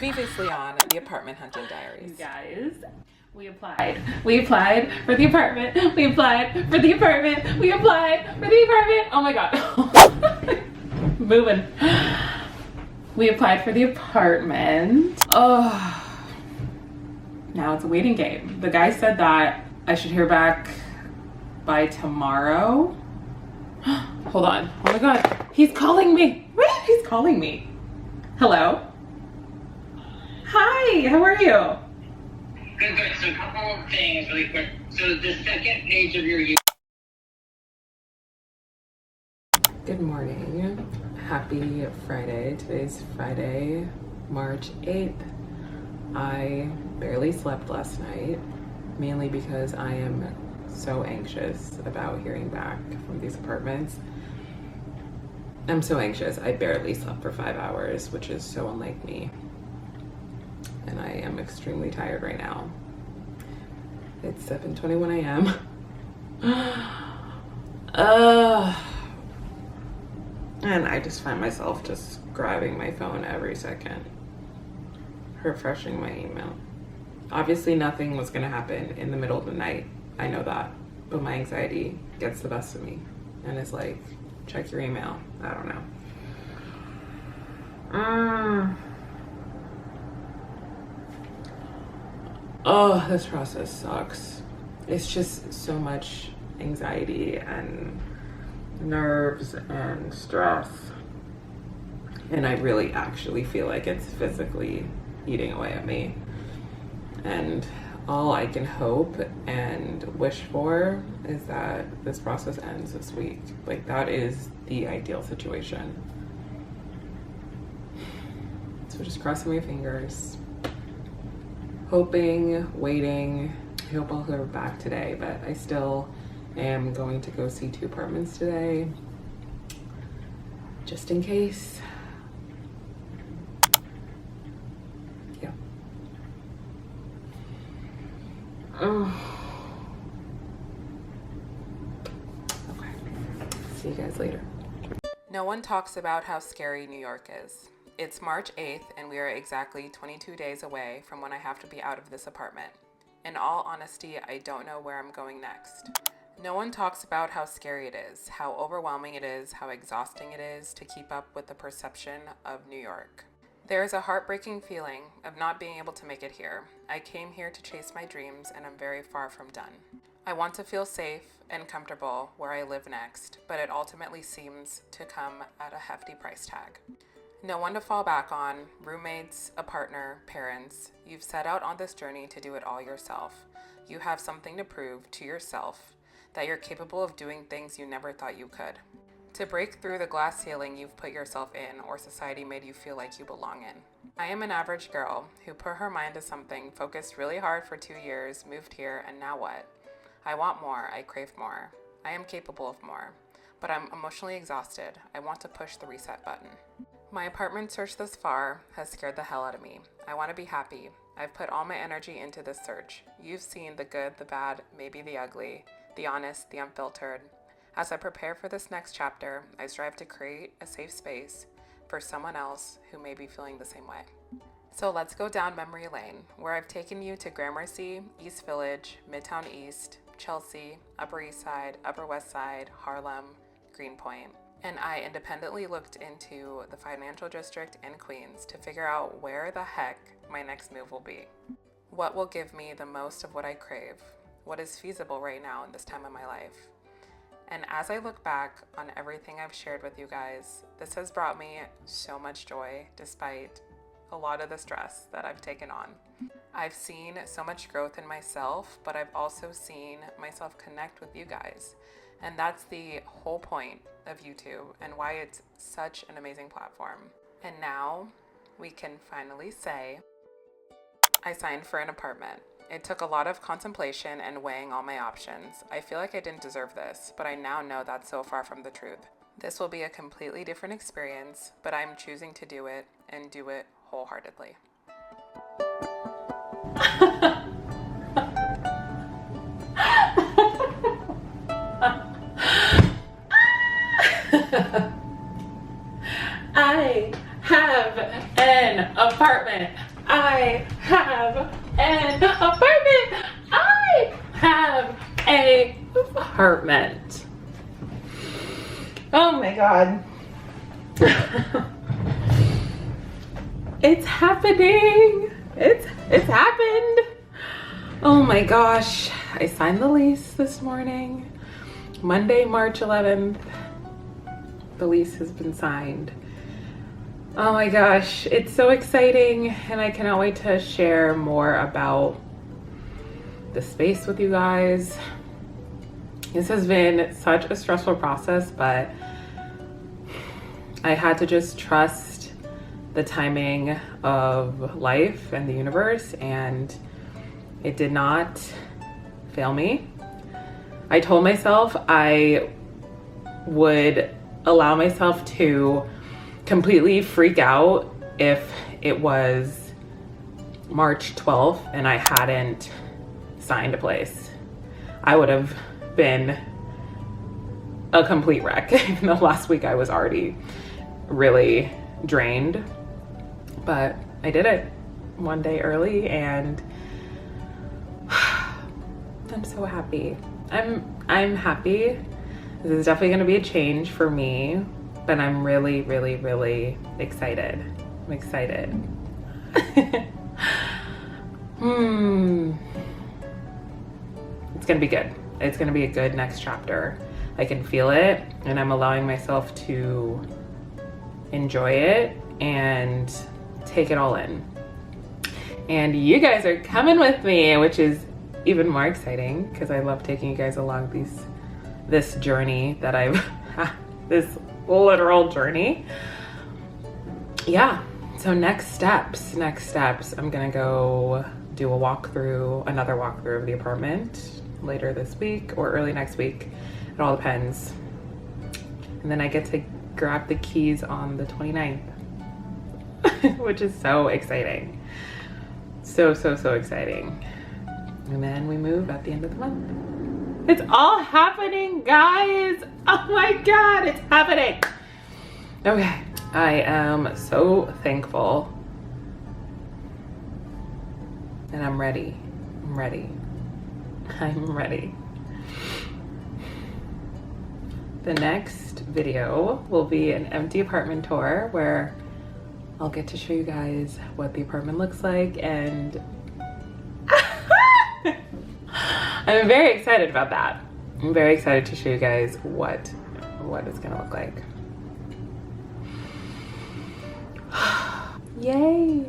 Previously on the apartment hunting diaries. Guys, we applied. We applied for the apartment. We applied for the apartment. We applied for the apartment. Oh my god. Moving. We applied for the apartment. Oh. Now it's a waiting game. The guy said that I should hear back by tomorrow. Hold on. Oh my god. He's calling me. What? He's calling me. Hello? Hi, how are you? Good. So a couple of things really quick. So the second page of your Good morning. Happy Friday. Today's Friday, March 8th. I barely slept last night, mainly because I am so anxious about hearing back from these apartments. I'm so anxious. I barely slept for 5 hours, which is so unlike me. And I am extremely tired right now. It's 7:21 a.m. And I just find myself just grabbing my phone every second, refreshing my email. Obviously nothing was gonna happen in the middle of the night. I know that, but my anxiety gets the best of me. And it's like, check your email. I don't know. Oh, this process sucks. It's just so much anxiety and nerves and stress. And I really actually feel like it's physically eating away at me. And all I can hope and wish for is that this process ends this week. Like, that is the ideal situation. So just crossing my fingers. Hoping, waiting. I hope I'll hear back today, but I still am going to go see 2 apartments today, just in case. Yeah. Oh. Okay. See you guys later. No one talks about how scary New York is. It's March 8th, and we are exactly 22 days away from when I have to be out of this apartment. In all honesty, I don't know where I'm going next. No one talks about how scary it is, how overwhelming it is, how exhausting it is to keep up with the perception of New York. There is a heartbreaking feeling of not being able to make it here. I came here to chase my dreams, and I'm very far from done. I want to feel safe and comfortable where I live next, but it ultimately seems to come at a hefty price tag. No one to fall back on, roommates, a partner, parents. You've set out on this journey to do it all yourself. You have something to prove to yourself that you're capable of doing things you never thought you could. To break through the glass ceiling you've put yourself in or society made you feel like you belong in. I am an average girl who put her mind to something, focused really hard for 2 years, moved here, and now what? I want more, I crave more. I am capable of more, but I'm emotionally exhausted. I want to push the reset button. My apartment search thus far has scared the hell out of me. I want to be happy. I've put all my energy into this search. You've seen the good, the bad, maybe the ugly, the honest, the unfiltered. As I prepare for this next chapter, I strive to create a safe space for someone else who may be feeling the same way. So let's go down memory lane, where I've taken you to Gramercy, East Village, Midtown East, Chelsea, Upper East Side, Upper West Side, Harlem, Greenpoint. And I independently looked into the financial district in Queens to figure out where the heck my next move will be. What will give me the most of what I crave? What is feasible right now in this time of my life? And as I look back on everything I've shared with you guys, this has brought me so much joy despite a lot of the stress that I've taken on. I've seen so much growth in myself, but I've also seen myself connect with you guys. And that's the whole point of YouTube and why it's such an amazing platform. And now we can finally say, I signed for an apartment. It took a lot of contemplation and weighing all my options. I feel like I didn't deserve this, but I now know that's so far from the truth. This will be a completely different experience, but I'm choosing to do it and do it wholeheartedly. I have an apartment. I have an apartment. I have a apartment. Oh my God. It's happening. It's happened. Oh my gosh. I signed the lease this morning. Monday, March 11th. The lease has been signed. Oh my gosh, it's so exciting, and I cannot wait to share more about the space with you guys. This has been such a stressful process, but I had to just trust the timing of life and the universe, and it did not fail me. I told myself I would allow myself to completely freak out if it was March 12th and I hadn't signed a place. I would have been a complete wreck. Even though last week I was already really drained, but I did it one day early, and I'm so happy. I'm happy. This is definitely going to be a change for me, but I'm really, really, really excited. I'm excited. It's going to be good. It's going to be a good next chapter. I can feel it, and I'm allowing myself to enjoy it and take it all in. And you guys are coming with me, which is even more exciting because I love taking you guys along this journey that I've this literal journey. Yeah, so next steps, I'm gonna go do another walkthrough of the apartment later this week or early next week. It all depends. And then I get to grab the keys on the 29th, which is so exciting. So exciting. And then we move at the end of the month. It's all happening, guys. Oh my God, it's happening. Okay, I am so thankful. And I'm ready. I'm ready. The next video will be an empty apartment tour where I'll get to show you guys what the apartment looks like, and I'm very excited about that. I'm very excited to show you guys what it's gonna look like. Yay!